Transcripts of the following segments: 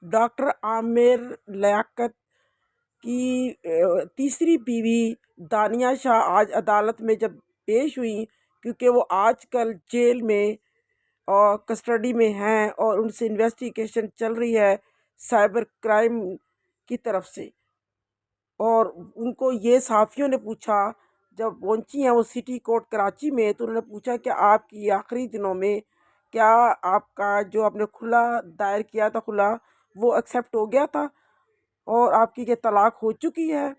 Doctor Aamir Liaquat की तीसरी बीवी दानिया शाह आज अदालत में जब पेश हुई, क्योंकि वो आजकल जेल में और कस्टडी में हैं और उनसे इन्वेस्टिगेशन चल रही है साइबर क्राइम की तरफ से। और उनको ये सहाफ़ियों ने पूछा, जब पहुंची हैं वो सिटी कोर्ट कराची में, तो उन्होंने पूछा कि आपकी आखिरी दिनों में क्या आपका जो आपने खुला दायर किया था, खुला, वो एक्सेप्ट हो गया था और आपकी क्या तलाक हो चुकी है?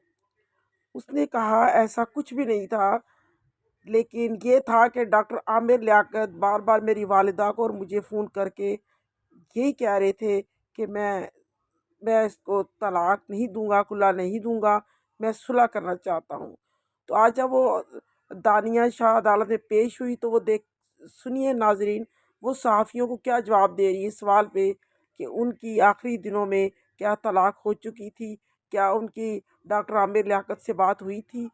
उसने कहा ऐसा कुछ भी नहीं था, लेकिन ये था कि डॉक्टर आमिर लियाकत बार बार मेरी वालिदा को और मुझे फ़ोन करके यही कह रहे थे कि मैं इसको तलाक नहीं दूंगा, खुला नहीं दूंगा, मैं सुलह करना चाहता हूँ। तो आज जब वो दानिया शाह अदालत में पेश हुई, तो वो देख सुनिए नाजरीन, वो सहाफ़ियों को क्या जवाब दे रही है इस सवाल पे कि उनकी आखिरी दिनों में क्या तलाक हो चुकी थी, क्या उनकी डॉक्टर आमिर लियाकत से बात हुई थी।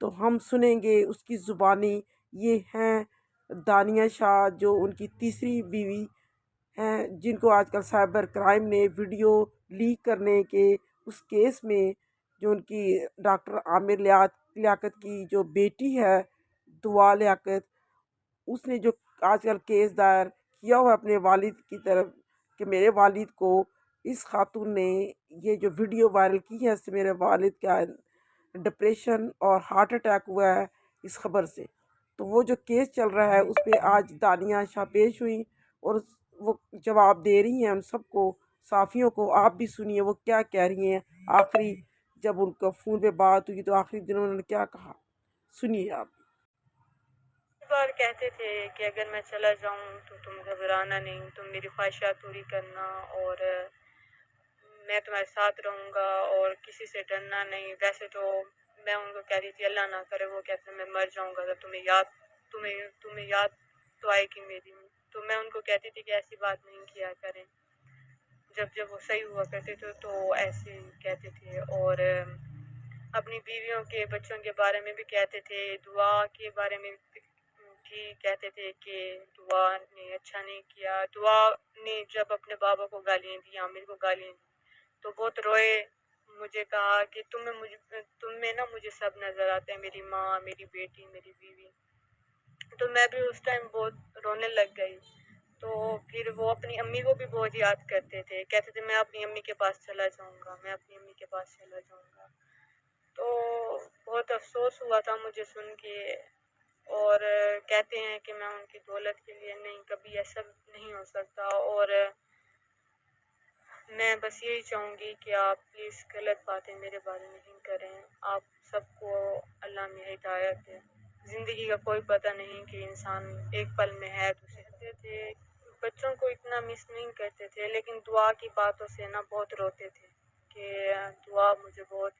तो हम सुनेंगे उसकी ज़ुबानी। ये हैं दानिया शाह, जो उनकी तीसरी बीवी हैं, जिनको आजकल साइबर क्राइम ने वीडियो लीक करने के उस केस में, जो उनकी डॉक्टर आमिर लियाकत की जो बेटी है दुआ लियाकत, उसने जो आजकल केस दायर किया हुआ है अपने वालिद की तरफ कि मेरे वालिद को इस खातून ने ये जो वीडियो वायरल की है, इससे मेरे वालिद का डिप्रेशन और हार्ट अटैक हुआ है इस खबर से। तो वो जो केस चल रहा है उस पे आज दानिया शाह पेश हुई और वो जवाब दे रही हैं उन सबको, साफियों को। आप भी सुनिए वो क्या कह रही हैं। आखिरी जब उनका फ़ोन पे बात हुई तो आखिरी दिन उन्होंने क्या कहा, सुनिए आप। बार कहते थे कि अगर मैं चला जाऊं तो तुम घबराना नहीं, तुम मेरी ख्वाहिशात पूरी करना और मैं तुम्हारे साथ रहूंगा और किसी से डरना नहीं। वैसे तो मैं उनको कह रही थी अल्लाह ना करे वो कहते मैं मर जाऊंगा तो तुम्हें याद तो आएगी मेरी। तो मैं उनको कहती थी कि ऐसी बात नहीं किया करें। जब जब वो सही हुआ करते थे तो ऐसे कहते थे और अपनी बीवियों के बच्चों के बारे में भी कहते थे, दुआ के बारे में भी कहते थे कि दुआ ने अच्छा नहीं किया। दुआ ने जब अपने बाबा को गालियाँ दी, आमिर को गालियाँ दी, तो बहुत रोए। मुझे कहा कि तुम में ना मुझे सब नज़र आते हैं, मेरी माँ, मेरी बेटी, मेरी बीवी। तो मैं भी उस टाइम बहुत रोने लग गई। तो फिर वो अपनी अम्मी को भी बहुत याद करते थे, कहते थे मैं अपनी अम्मी के पास चला जाऊंगा, मैं अपनी अम्मी के पास चला जाऊंगा। तो बहुत अफसोस हुआ था मुझे सुन के। और कहते हैं कि मैं उनकी दौलत के लिए नहीं, कभी ऐसा नहीं हो सकता। और मैं बस यही चाहूँगी कि आप प्लीज़ गलत बातें मेरे बारे में नहीं करें। आप सबको अल्लाह में हिदायत दे। ज़िंदगी का कोई पता नहीं कि इंसान एक पल में है तो उसे कहते थे। बच्चों को इतना मिस नहीं करते थे, लेकिन दुआ की बातों से ना बहुत रोते थे कि दुआ मुझे बहुत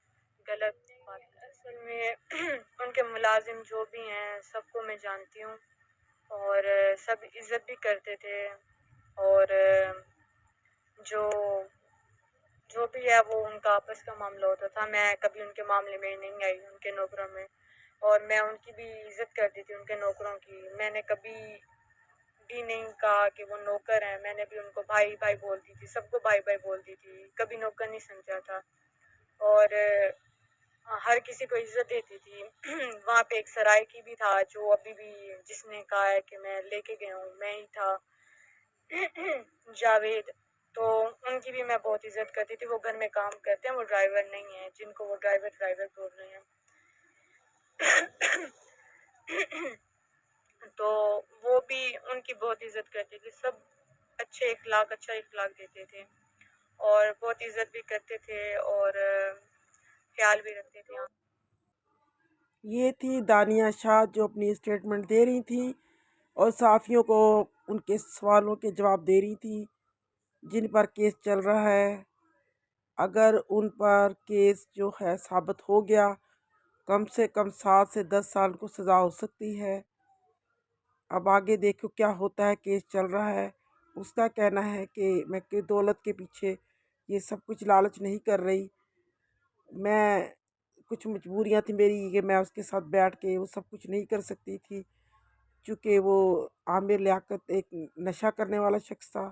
गलत बात। असल में उनके मुलाजिम जो भी हैं सबको मैं जानती हूँ और सब इज़्ज़त भी करते थे। और जो जो भी है वो उनका आपस का मामला होता था। मैं कभी उनके मामले में नहीं आई, उनके नौकरों में। और मैं उनकी भी इज़्ज़त करती थी, उनके नौकरों की। मैंने कभी भी नहीं कहा कि वो नौकर हैं। मैंने भी उनको भाई भाई बोलती थी, सबको भाई भाई बोलती थी, कभी नौकर नहीं समझा था। और हर किसी को इज़्ज़त देती थी। वहाँ पे एक सराइकी भी था जो अभी भी जिसने कहा है कि मैं लेके गया हूँ, मैं ही था। जावेद। तो उनकी भी मैं बहुत इज़्ज़त करती थी। वो घर में काम करते हैं, वो ड्राइवर नहीं है, जिनको वो ड्राइवर ड्राइवर बोल रहे हैं। तो वो भी उनकी बहुत इज़्ज़त करती थी। सब अच्छा इखलाक देते थे और बहुत इज़्ज़त भी करते थे और ख्याल भी रखते थे। ये थी दानिया शाह जो अपनी स्टेटमेंट दे रही थी और सहाफ़ियों को उनके सवालों के जवाब दे रही थी जिन पर केस चल रहा है। अगर उन पर केस जो है साबित हो गया, कम से कम 7 से 10 साल को सज़ा हो सकती है। अब आगे देखो क्या होता है, केस चल रहा है। उसका कहना है कि मैं कि दौलत के पीछे ये सब कुछ लालच नहीं कर रही, मैं कुछ मजबूरियां थी मेरी कि मैं उसके साथ बैठ के वो सब कुछ नहीं कर सकती थी, चूँकि वो आमिर लियाकत एक नशा करने वाला शख्स था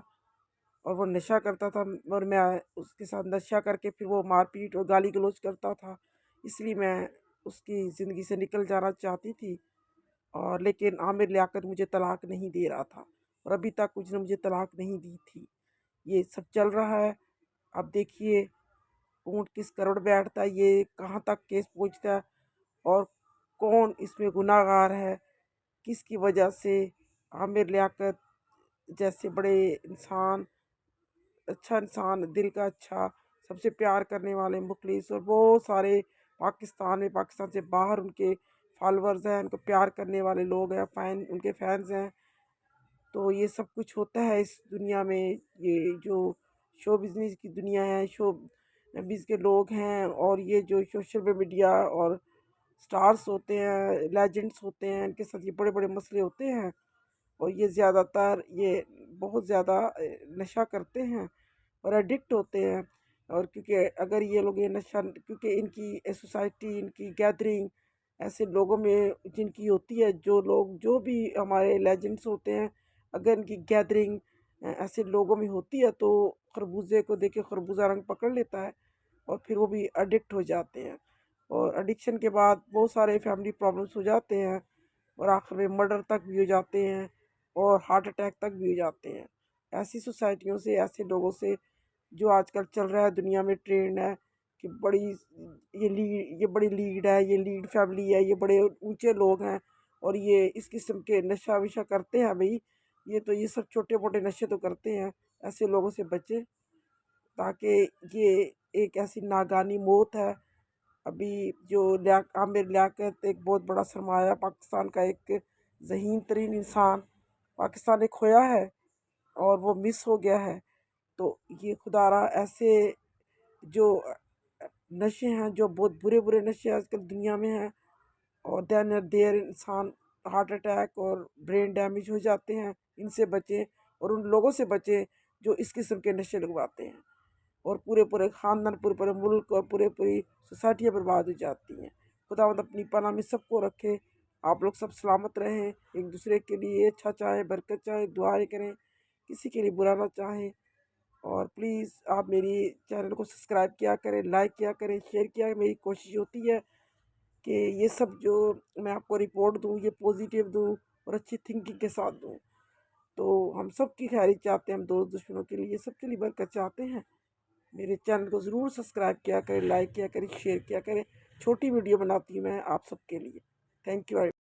और वो नशा करता था और मैं उसके साथ नशा करके फिर वो मारपीट और गाली गलौज करता था, इसलिए मैं उसकी ज़िंदगी से निकल जाना चाहती थी। और लेकिन आमिर लियाकत मुझे तलाक नहीं दे रहा था और अभी तक उसने मुझे तलाक नहीं दी थी। ये सब चल रहा है। अब देखिए ऊँट किस करोड़ बैठता है, ये कहाँ तक केस पहुँचता है और कौन इसमें गुनाहगार है, किसकी वजह से आमिर लियाकत जैसे बड़े इंसान, अच्छा इंसान, दिल का अच्छा, सबसे प्यार करने वाले मुखलिस और बहुत सारे पाकिस्तान से बाहर उनके फॉलोअर्स हैं, उनको प्यार करने वाले लोग हैं, उनके फैंस हैं। तो ये सब कुछ होता है इस दुनिया में। ये जो शो बिज़नेस की दुनिया है, शो बिज़ के लोग हैं और ये जो सोशल मीडिया और स्टार्स होते हैं, लेजेंड्स होते हैं, इनके साथ ये बड़े बड़े मसले होते हैं। और ये ज़्यादातर ये बहुत ज़्यादा नशा करते हैं और एडिक्ट होते हैं। और क्योंकि अगर ये लोग ये नशा, क्योंकि इनकी सोसाइटी, इनकी गैदरिंग ऐसे लोगों में जिनकी होती है, जो लोग जो भी हमारे लेजेंड्स होते हैं, अगर इनकी गैदरिंग ऐसे लोगों में होती है तो खरबूजे को देख के खरबूजा रंग पकड़ लेता है और फिर वो भी एडिक्ट हो जाते हैं। और एडिक्शन के बाद बहुत सारे फैमिली प्रॉब्लम्स हो जाते हैं और आखिर में मर्डर तक भी हो जाते हैं और हार्ट अटैक तक भी हो जाते हैं। ऐसी सोसाइटियों से, ऐसे लोगों से जो आजकल चल रहा है दुनिया में ट्रेंड है कि ये बड़ी लीड है, ये लीड फैमिली है, ये बड़े ऊंचे लोग हैं और ये इस किस्म के नशा विशा करते हैं भाई। ये सब छोटे मोटे नशे तो करते हैं। ऐसे लोगों से बचें ताकि ये एक ऐसी नागानी मौत है। अभी जो आमिर लियाकत एक बहुत बड़ा सरमाया, पाकिस्तान का एक ज़हीन तरीन इंसान पाकिस्तान ने खोया है और वो मिस हो गया है। तो ये खुदारा ऐसे जो नशे हैं, जो बहुत बुरे बुरे नशे आजकल दुनिया में हैं और देन देर इंसान हार्ट अटैक और ब्रेन डैमेज हो जाते हैं, इनसे बचें और उन लोगों से बचें जो इस किस्म के नशे लगवाते हैं और पूरे पूरे ख़ानदान, पूरे पूरे मुल्क और पूरे पूरी सोसाइटियाँ बर्बाद हो जाती हैं। खुदावंद अपनी पनाह में सबको रखे। आप लोग सब सलामत रहें, एक दूसरे के लिए अच्छा चाहें, बरकत चाहें, दुआएं करें, किसी के लिए बुरा ना चाहें। और प्लीज़ आप मेरी चैनल को सब्सक्राइब किया करें, लाइक किया करें, शेयर किया करें। मेरी कोशिश होती है कि ये सब जो मैं आपको रिपोर्ट दूँ ये पॉजिटिव दूँ और अच्छी थिंकिंग के साथ दूँ। तो हम सब की खैर चाहते हैं, हम दोस्त दुश्मनों के लिए, सबके लिए बरकत चाहते हैं। मेरे चैनल को ज़रूर सब्सक्राइब किया करें, लाइक किया करें, शेयर किया करें। छोटी वीडियो बनाती हूँ मैं आप सबके लिए। Thank you.